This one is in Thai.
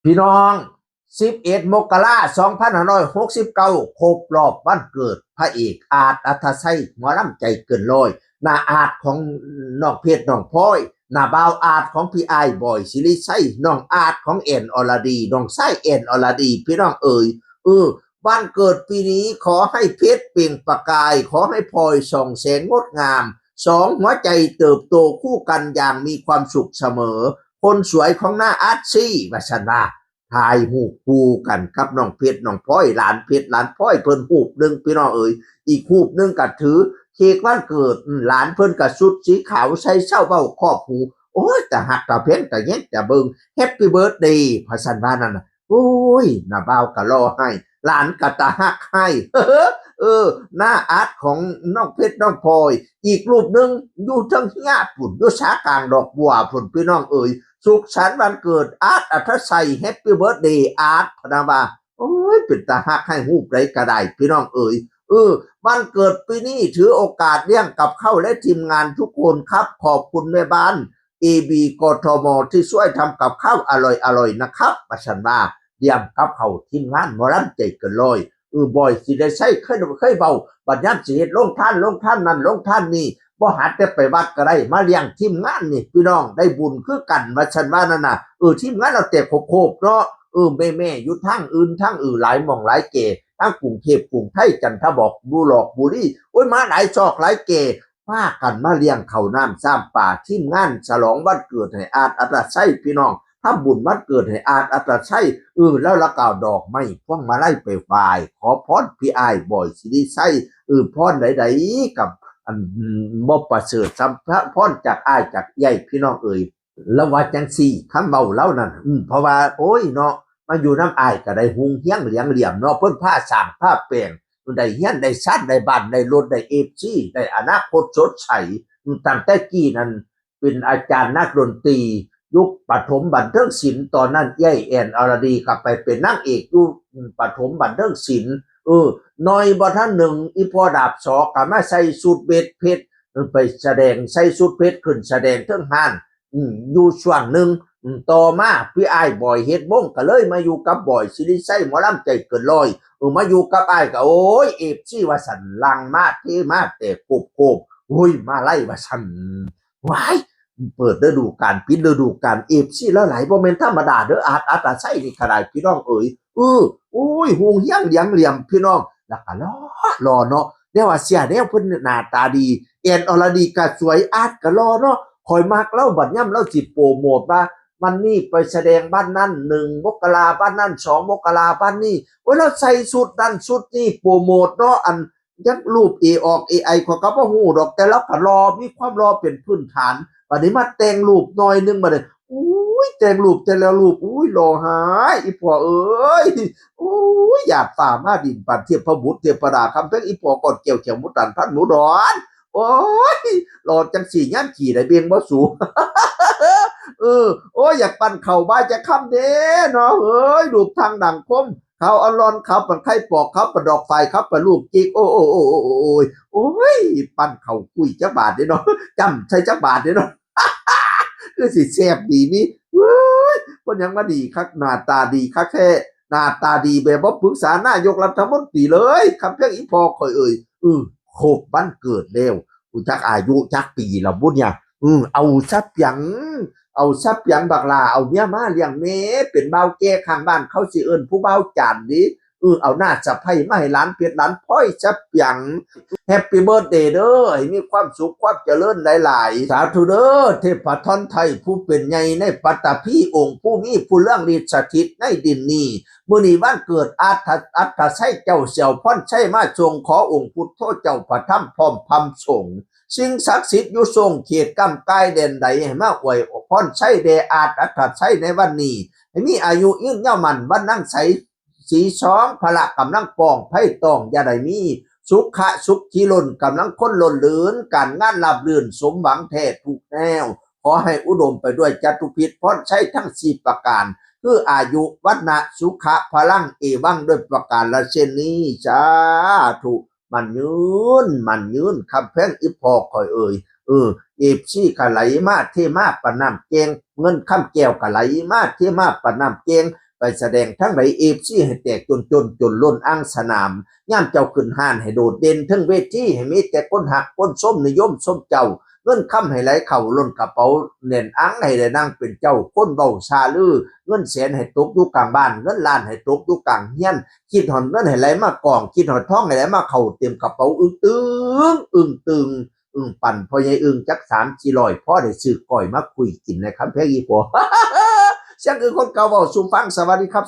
พี่น้อง11 มกราคม 2569ครบรอบวันเกิดพระเอกอาร์ตอัธชัยหมอลำใจเกินร้อยหน้าอาร์ตของน้องเพชรน้องพลอยหน้าบ่าวอาร์ตของพี่ไอ้ายบอยศิริชัยน้องอาร์ตของเอ็นอรดีน้องไส้เอ็นอรดีพี่น้องเอ๋ยวันเกิดปีนี้ขอให้เพชรเปล่งประกายขอให้พลอยส่องแสงงดงามสองหัวใจเติบโตคู่กันอย่างมีความสุขเสมอคนสวยของหน้าอาร์ตซี่วัชนาถ่ายหูปคู่กันกับน้องเพชรน้องพลอยหลานเพชรหลานพลอยเพิ่นหูปหนึ่งพี่น้องเอ๋ยอีกหูปหนึ่งก็ถือเค้กวันเกิดหลานเพิ่นก็ชุดสีขาวใส่เส้าเบ้าครอบหูโอ้ยแต่หักแต่เพ่งแต่เงี้ยแต่เบิ่งแฮปปี้เบิร์ธเดย์พะสันว่านั่นน่ะโอ้ยน้าบ่าวก็รอให้หลานก็ตาหักให้หน้าอาร์ตของน้องเพชรน้องพลอยอีกรูปหนึ่งอยู่ทั้งญาติปุ่นอยู่ช้ากลางดอกบัวปุ่นพี่น้องเอ๋ยสุขสันต์วันเกิดอาร์ตอัธชัยแฮปปี้เบิร์ธเดย์อาร์ตพนาว่าโอ้ยเป็นตาหักให้หูปไรกระไดพี่น้องเอ๋ยวันเกิดปีนี้ถือโอกาสเลี้ยงกับเข้าและทีมงานทุกคนครับขอบคุณแม่บ้านAB กทมที่ช่วยทำกับข้าวอร่อยนะครับประชันว่าเยี่ยมกับเขาทีมงานหมอลำใจเกินร้อยบ่อยสิได้ใช้เคยเบาบัดยามสิเฮ็ดลงท่านนั่นลงท่านนี่บ่หัดแต่ไปวัดก็ได้มาเลี้ยงทีมงานนี่พี่น้องได้บุญคือกันว่าฉันว่านั่นน่ะทีมงานเราแต่โคบเนาะแม่อยู่ทางอื่นหลายหม่องหลายเกทั้งกรุงเทพกรุงไทยจันทบุรีบุรีโอ้ยมาหลายซอกหลายเกพากันมาเลี้ยงข้าวน้ำซ้ำป่าทีมงานฉลองวันเกิดให้อาร์ตอัตชัยพี่น้องถ้าบุญวันเกิดให้อาร์ตอัตชัยแล้วละกาวดอกไม้พวงมาลัยไปฝ่ายขอพรพี่อ้ายบ่อยสิริชัยพรใดๆกับอันบ่ประเสริฐสัมพรจากอ้ายจากใหญ่พี่น้องเอ๋ยแล้วว่าจังซี่คำเบาเล่านั่นเพราะว่าโอ้ยเนาะมาอยู่น้ำอ้ายก็ได้หุงเฮียงเหลียงเหลี่ยมเนาะเพิ่นผ้าสร้างผ้าแปลงได้เฮียนได้ชั้นได้บ้านได้รถได้เอฟซีได้อนาคตสดใสตั้งแต่กี้นั้นเป็นอาจารย์นักดนตรียุคปฐมบันเทิงศิลป์ตอนนั้นยายแอนอรดีกลับไปเป็นนางเอกยุคปฐมบันเทิงศิลป์น้อยบ่ท่านหนึ่งอีพอดาบสอกก็มาใส่สูทเบ็ดเพชรไปแสดงใส่สูทเพชรขึ้นแสดงเทิงห้านอยู่ช่วงหนึ่งต่อมาพี่อ้ายบ่อยเฮ็ดวงก็เลยมาอยู่กับบ่อยศิริชัยหมอลำใจเกินร้อยมาอยู่กับอ้ายก็โอ้ยเอฟซีว่าสันลังมาเทมาแต่โคบโอ้ยมาไล่ว่าสันว้ายเปิดฤดูกาลปิดฤดูกาลเอฟซีแล้วหลายบ่แม่นธรรมดาเด้ออาร์ตใส่นี่ก็ได้พี่น้องเอ๋ยโอ้ยห่วงเฮียงเหลียงเหลี่ยมพี่น้องแล้วก็รอเนาะเดี๋ยวว่าเสียแนวเพิ่นหน้าตาดีแอนอรดีก็สวยอาร์ตก็รอเนาะคอยมักเล่าบัดย่ำเล่าสิโปรโมทว่ามันนี่ไปแสดงบ้านนั่น1 มกราบ้านนั่น2 มกราบ้านนี่โอ้ยเราใส่สุดนั่นสุดนี่โปรโมทเนาะอันยัดรูปออก AI ขอก็บ่ฮู้ดอกแต่เราก็รอมีความรอเป็นพื้นฐานบัดนี้มาแต่งรูปหน่อยนึงบัดนี้อุ้ยแต่งรูปแต่ละรูปอุ้ยรอหายอีพ่อเอ้ยอุ้ยอยากฝ่ามาดินปันเทียบพระบุตรเทพดาคำเพ่งอีพ่อก่อนเกี่ยวเขียวมุตันพันหนูร้อนโอ้ยรอจังสี่ย่านขี่ได้เบียงบ่สูโอ้ยอยากปั่นเข่าบ้าจะค้ำเด้เนาะเอ้ยดูทางดังคมเขาอรอนเขาปันไข่ปอกเขาปันดอกไฟเขาปันลูกจิกโอ้ยปั่นเข่าคุยจักบาทเด้เนาะจำใช้จักบาทเด้เนาะคือสิแซ่บดีนี่เว้ยคนยังมาดีคักหน้าตาดีคักแท้หน้าตาดีแบบบ่ปรึกษานายกรัฐมนตรีเลยคำเพียงอีพอข่อยเอ่ยครบวันเกิดแล้วจักอายุจักปีละบุญเนี่ยเอาซับหยังเอาซับหยังบักลาเอาเมียมาเลี้ยงแม่เป็นเบาแก่ข้างบ้านเขาสิเอิ้นผู้เบาจานนี้เอาหน้าสะใภ้มาให้หลานเพชรหลานพ้อยซับหยังแฮปปี้เบิร์ธเดย์เด้อให้มีความสุขความเจริญหลายๆสาธุเด้อเทพทอนไทยผู้เป็นใหญ่ในปัตตภีองค์ผู้มีผู้เรื่องฤทธิ์สถิตในดินนี้มื้อนี้วันเกิดอัตชัยเจ้าเสี่ยวพรชัยมาทรงขอองค์พุทโธเจ้าพระธรรมพร้อมพำสงฆ์สิ่งศักดิ์สิทธิ์อยู่ทรงเขตกำกายเด่นใดให้มาอวยพรชัยแด่อาอัตชัยในวันนี้ให้มีอายุยืนยาวมันวันนั่งใสสีช้องพละกำลังปองไพ่ตองอย่าได้มีสุขที่ล้นกำลังค้นล้นลื่นการงานราบรื่นสมหวังแท้ทุกแนวขอให้อุดมไปด้วยจตุพิษพรชัยทั้ง4ประการคืออายุวัฒนะสุขะพลังเอวังด้วยประการละเช่นนี้สาธุมันยืนคำแพงอีพอคอยเอ่ยเอฟซีกะไหลมาเทมาปะน้ำเกงเงินคำแก้วกะไหลมาเทมาปะน้ำเกง ไปแสดงทั้งไหนเอฟซีให้แตกจนล้นอ้างสนามย่ามเจ้าขึ้นห้านให้โดดเด่นทั้งเวทีให้มีแต่คนหักคนส้มนิยมส้มเจ้าเงินค่ำให้ไหลเข่าล้นกระเป๋าเน่นอังให้ได้นั่งเป็นเจ้าคนเบาซาลือเงินแสนให้ตกอยู่กลางบ้านเงินล้านให้ตกอยู่กลางเฮียนคิดหอนเงินให้ไหลมากองคิดหอนท้องให้ไหลมาเข่าเต็มกระเป๋าตึงปั่นพอใหญ่จัก3-400พอได้ซื้อก้อยมาคุยกินนะครับเพียงอีพอ เสียงคนเก่าเว้าสู่ฟังสวัสดีครับ